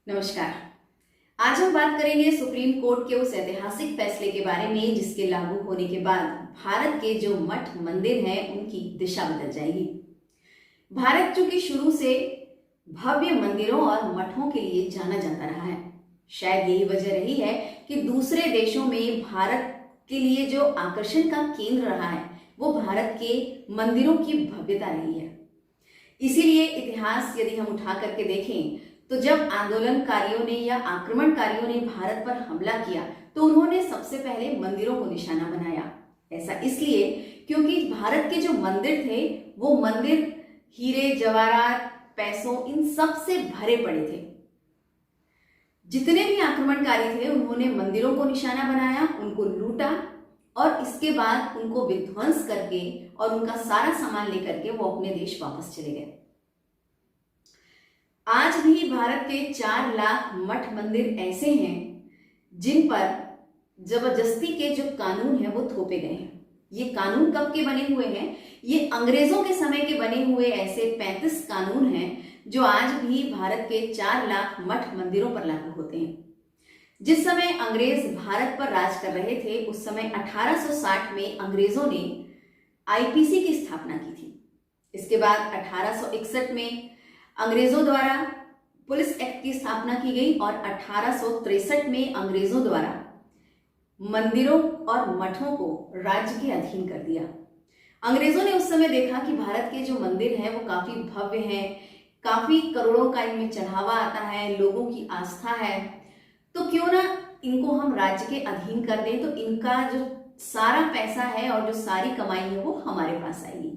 नमस्कार। आज हम बात करेंगे सुप्रीम कोर्ट के उस ऐतिहासिक फैसले के बारे में जिसके लागू होने के बाद भारत के जो मठ मंदिर हैं उनकी दिशा बदल जाएगी। भारत चूंकि शुरू से भव्य मंदिरों और मठों के लिए जाना जाता रहा है, शायद यही वजह रही है कि दूसरे देशों में भारत के लिए जो आकर्षण का केंद्र रहा है वो भारत के मंदिरों की भव्यता रही है। इसीलिए इतिहास यदि हम उठा करके देखें तो जब आंदोलनकारियों ने या आक्रमणकारियों ने भारत पर हमला किया तो उन्होंने सबसे पहले मंदिरों को निशाना बनाया। ऐसा इसलिए क्योंकि भारत के जो मंदिर थे वो मंदिर हीरे जवाहरात पैसों इन सब से भरे पड़े थे। जितने भी आक्रमणकारी थे उन्होंने मंदिरों को निशाना बनाया, उनको लूटा और इसके बाद उनको विध्वंस करके और उनका सारा सामान लेकर के वो अपने देश वापस चले गए। आज भी भारत के 4 लाख मठ मंदिर ऐसे हैं जिन पर जबरदस्ती के जो कानून है वो थोपे गए हैं। ये कानून कब के बने हुए हैं? ये अंग्रेजों के समय के बने हुए ऐसे 35 कानून हैं जो आज भी भारत के 4 लाख मठ मंदिरों पर लागू होते हैं। जिस समय अंग्रेज भारत पर राज कर रहे थे उस समय 1860 में अंग्रेजों ने आईपीसी की स्थापना की थी। इसके बाद 1861 में अंग्रेजों द्वारा पुलिस एक्ट की स्थापना की गई और 1863 में अंग्रेजों द्वारा मंदिरों और मठों को राज्य के अधीन कर दिया। अंग्रेजों ने उस समय देखा कि भारत के जो मंदिर हैं वो काफी भव्य हैं, काफी करोड़ों का इनमें चढ़ावा आता है, लोगों की आस्था है, तो क्यों ना इनको हम राज्य के अधीन कर दें, तो इनका जो सारा पैसा है और जो सारी कमाई है वो हमारे पास आएगी।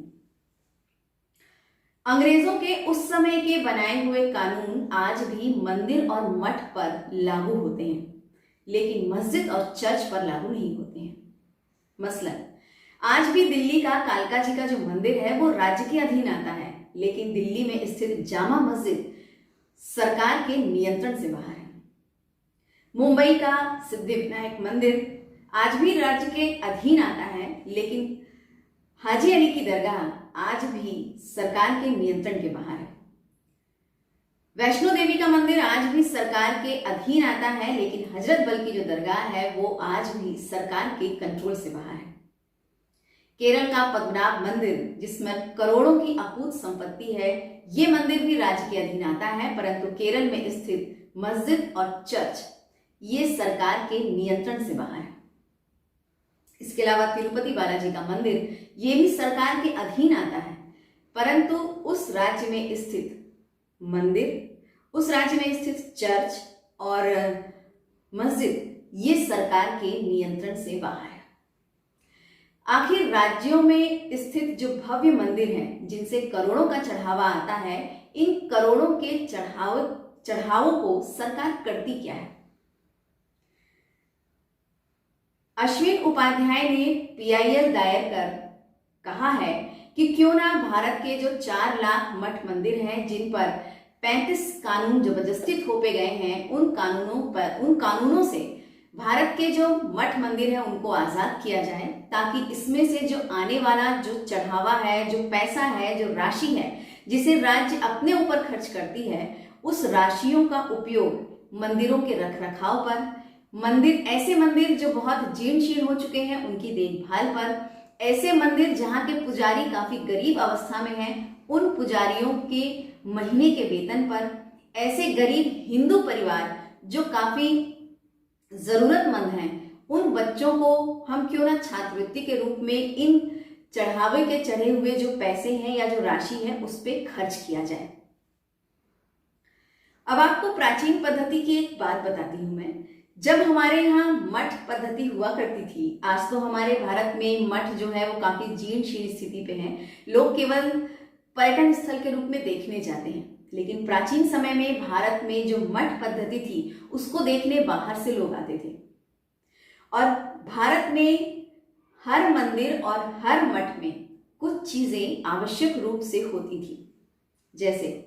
अंग्रेजों के उस समय के बनाए हुए कानून आज भी मंदिर और मठ पर लागू होते हैं, लेकिन मस्जिद और चर्च पर लागू नहीं होते हैं। मसलन आज भी दिल्ली का कालका जी का जो मंदिर है वो राज्य के अधीन आता है, लेकिन दिल्ली में स्थित जामा मस्जिद सरकार के नियंत्रण से बाहर है। मुंबई का सिद्धिविनायक मंदिर आज भी राज्य के अधीन आता है, लेकिन हाजी अली की दरगाह आज भी सरकार के नियंत्रण के बाहर है। वैष्णो देवी का मंदिर आज भी सरकार के अधीन आता है, लेकिन हजरत बल की जो दरगाह है वो आज भी सरकार के कंट्रोल से बाहर है। केरल का पद्मनाभ मंदिर जिसमें करोड़ों की अकूत संपत्ति है, ये मंदिर भी राज्य के अधीन आता है, परंतु केरल में स्थित मस्जिद और चर्च ये सरकार के नियंत्रण से बाहर है। इसके अलावा तिरुपति बालाजी का मंदिर ये भी सरकार के अधीन आता है, परंतु उस राज्य में स्थित मंदिर, उस राज्य में स्थित चर्च और मस्जिद ये सरकार के नियंत्रण से बाहर है। आखिर राज्यों में स्थित जो भव्य मंदिर हैं जिनसे करोड़ों का चढ़ावा आता है, इन करोड़ों के चढ़ावों को सरकार करती क्या है? अश्विन उपाध्याय ने पीआईएल दायर कर कहा है कि क्यों ना भारत के जो 4 लाख मठ मंदिर हैं जिन पर 35 कानून जबरदस्ती थोपे गए हैं, उन कानूनों से भारत के जो मठ मंदिर हैं उनको आजाद किया जाए, ताकि इसमें से जो आने वाला जो चढ़ावा है, जो पैसा है, जो राशि है जिसे राज्य अपने ऊपर खर्च करती है, उस राशियों का उपयोग मंदिरों के रखरखाव पर, ऐसे मंदिर जो बहुत जीर्ण हो चुके हैं उनकी देखभाल पर, ऐसे मंदिर जहां के पुजारी काफी गरीब अवस्था में हैं उन पुजारियों के महीने के वेतन पर, ऐसे गरीब हिंदू परिवार जो काफी जरूरतमंद हैं उन बच्चों को हम क्यों ना छात्रवृत्ति के रूप में इन चढ़ावे के चढ़े हुए जो पैसे हैं या जो राशि है उस पर खर्च किया जाए। अब आपको प्राचीन पद्धति की एक बात बताती हूं मैं। जब हमारे यहाँ मठ पद्धति हुआ करती थी, आज तो हमारे भारत में मठ जो है वो काफी जीर्ण शीर्ण स्थिति पे हैं, लोग केवल पर्यटन स्थल के रूप में देखने जाते हैं, लेकिन प्राचीन समय में भारत में जो मठ पद्धति थी उसको देखने बाहर से लोग आते थे। और भारत में हर मंदिर और हर मठ में कुछ चीजें आवश्यक रूप से होती थी। जैसे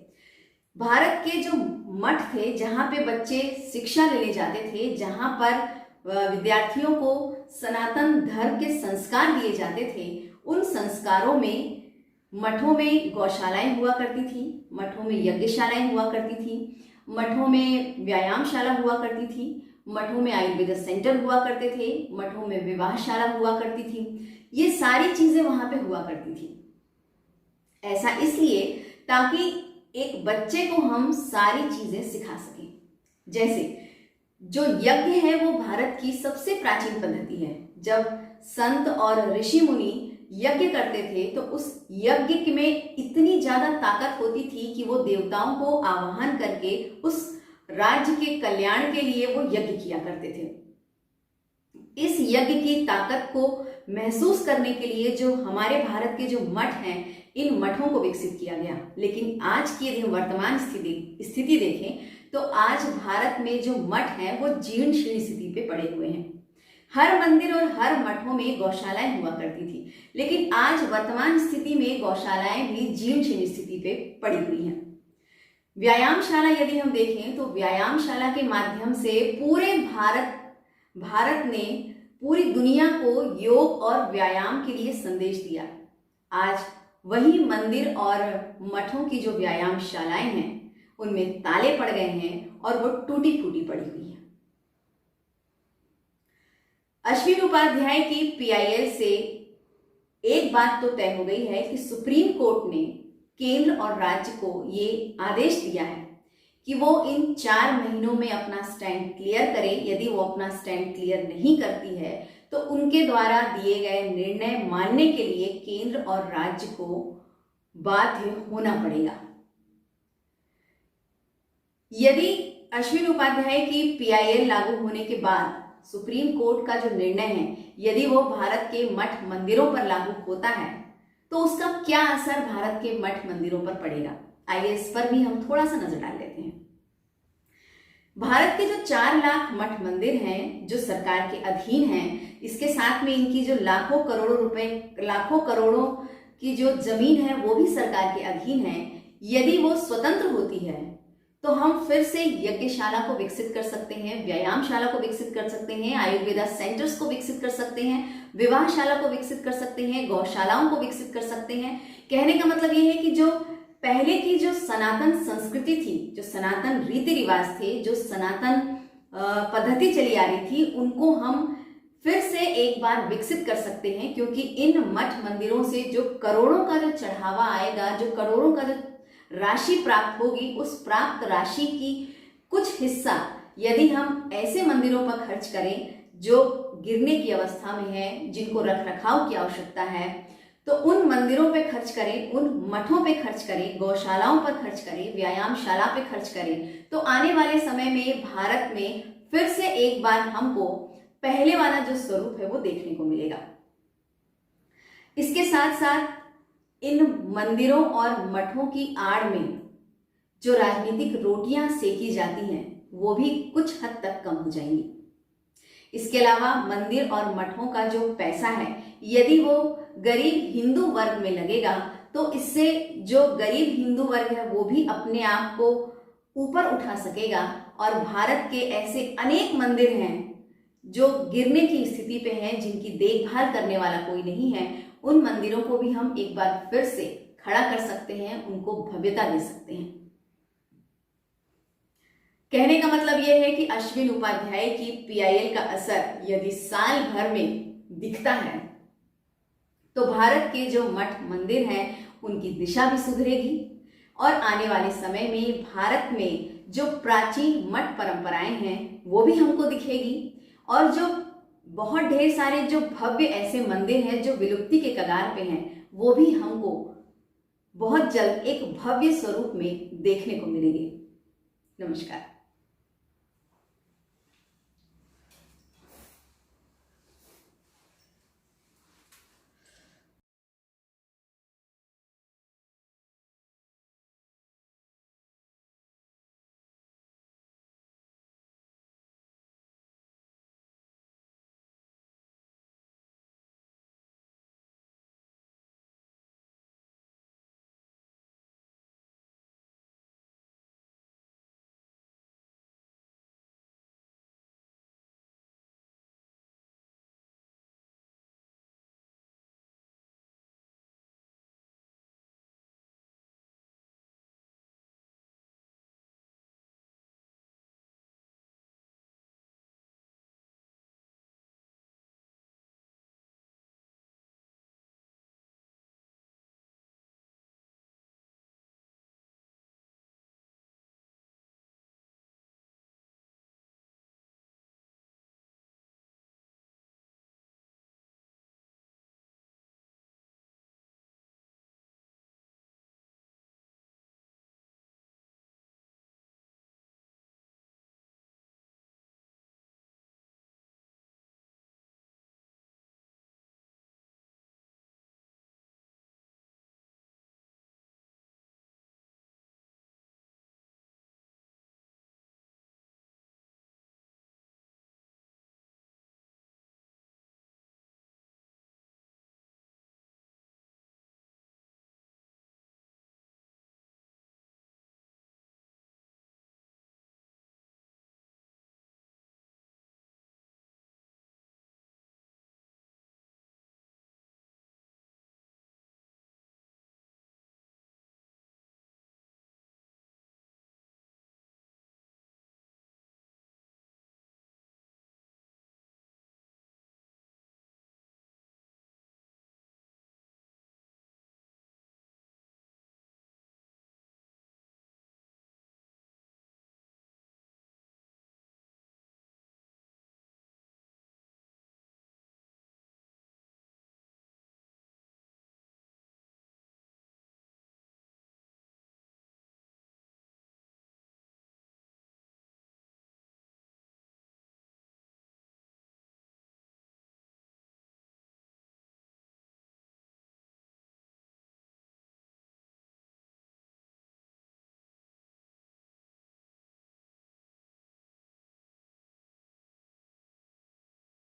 भारत के जो मठ थे जहां पे बच्चे शिक्षा लेने जाते थे, जहां पर विद्यार्थियों को सनातन धर्म के संस्कार दिए जाते थे, उन संस्कारों में मठों में गौशालाएं हुआ करती थी, मठों में यज्ञशालाएं हुआ करती थी मठों में व्यायामशाला हुआ करती थी, मठों में आयुर्वेद सेंटर हुआ करते थे, मठों में विवाहशाला हुआ करती थी। ये सारी चीजें वहां पे हुआ करती थी। ऐसा इसलिए ताकि एक बच्चे को हम सारी चीजें सिखा सकें। जैसे जो यज्ञ है वो भारत की सबसे प्राचीन पद्धति है। जब संत और ऋषि मुनि यज्ञ करते थे तो उस यज्ञ में इतनी ज्यादा ताकत होती थी कि वो देवताओं को आवाहन करके उस राज्य के कल्याण के लिए वो यज्ञ किया करते थे। इस यज्ञ की ताकत को महसूस करने के लिए जो हमारे भारत के जो मठ हैं, इन मठों को विकसित किया गया। लेकिन आज की यदि हम वर्तमान स्थिति देखें तो आज भारत में जो मठ हैं वो जीर्ण शीर्ण स्थिति पे पड़े हुए हैं। हर मंदिर और हर मठों में गौशालाएं हुआ करती थी, लेकिन आज वर्तमान स्थिति में गौशालाएं भी जीर्ण शीर्ण स्थिति पे पड़ी हुई हैं। व्यायामशाला यदि हम देखें तो व्यायामशाला के माध्यम से पूरे भारत ने पूरी दुनिया को योग और व्यायाम के लिए संदेश दिया। आज वही मंदिर और मठों की जो व्यायामशालाएं हैं उनमें ताले पड़ गए हैं और वो टूटी फूटी पड़ी हुई है। अश्विन उपाध्याय की पीआईएल से एक बात तो तय हो गई है कि सुप्रीम कोर्ट ने केंद्र और राज्य को ये आदेश दिया है कि वो इन 4 महीनों में अपना स्टैंड क्लियर करे। यदि वो अपना स्टैंड क्लियर नहीं करती है तो उनके द्वारा दिए गए निर्णय मानने के लिए केंद्र और राज्य को बाध्य होना पड़ेगा। यदि अश्विन उपाध्याय की पीआईएल लागू होने के बाद सुप्रीम कोर्ट का जो निर्णय है, यदि वो भारत के मठ मंदिरों पर लागू होता है तो उसका क्या असर भारत के मठ मंदिरों पर पड़ेगा, आइए इस पर भी हम थोड़ा सा नजर डाल लेते हैं। भारत के जो 4 लाख मठ मंदिर हैं जो सरकार के अधीन हैं, इसके साथ में इनकी जो लाखों करोड़ों की जो जमीन है वो भी सरकार के अधीन है। यदि वो स्वतंत्र होती है तो हम फिर से यज्ञशाला को विकसित कर सकते हैं, व्यायामशाला को विकसित कर सकते हैं, आयुर्वेदा सेंटर्स को विकसित कर सकते हैं, विवाहशाला को विकसित कर सकते हैं, गौशालाओं को विकसित कर सकते हैं। कहने का मतलब ये है कि जो पहले की जो सनातन संस्कृति थी, जो सनातन रीति रिवाज थे, जो सनातन पद्धति चली आ रही थी, उनको हम फिर से एक बार विकसित कर सकते हैं। क्योंकि इन मठ मंदिरों से जो करोड़ों का जो चढ़ावा आएगा, जो करोड़ों का जो राशि प्राप्त होगी, उस प्राप्त राशि की कुछ हिस्सा यदि हम ऐसे मंदिरों पर खर्च करें जो गिरने की अवस्था में है, जिनको रख रखाव की आवश्यकता है, तो उन मंदिरों पे खर्च करें, उन मठों पे खर्च करें, गौशालाओं पर खर्च करें, व्यायामशाला पे खर्च करें, तो आने वाले समय में भारत में फिर से एक बार हमको पहले वाला जो स्वरूप है वो देखने को मिलेगा। इसके साथ साथ इन मंदिरों और मठों की आड़ में जो राजनीतिक रोटियां सेकी जाती हैं वो भी कुछ हद तक कम हो जाएंगी। इसके अलावा मंदिर और मठों का जो पैसा है, यदि वो गरीब हिंदू वर्ग में लगेगा तो इससे जो गरीब हिंदू वर्ग है वो भी अपने आप को ऊपर उठा सकेगा। और भारत के ऐसे अनेक मंदिर हैं जो गिरने की स्थिति पे हैं, जिनकी देखभाल करने वाला कोई नहीं है, उन मंदिरों को भी हम एक बार फिर से खड़ा कर सकते हैं, उनको भव्यता दे सकते हैं। कहने का मतलब यह है कि अश्विन उपाध्याय की पीआईएल का असर यदि साल भर में दिखता है तो भारत के जो मठ मंदिर हैं उनकी दिशा भी सुधरेगी और आने वाले समय में भारत में जो प्राचीन मठ परंपराएं हैं वो भी हमको दिखेगी और जो बहुत ढेर सारे जो भव्य ऐसे मंदिर हैं जो विलुप्ति के कगार पे हैं वो भी हमको बहुत जल्द एक भव्य स्वरूप में देखने को मिलेंगे। नमस्कार।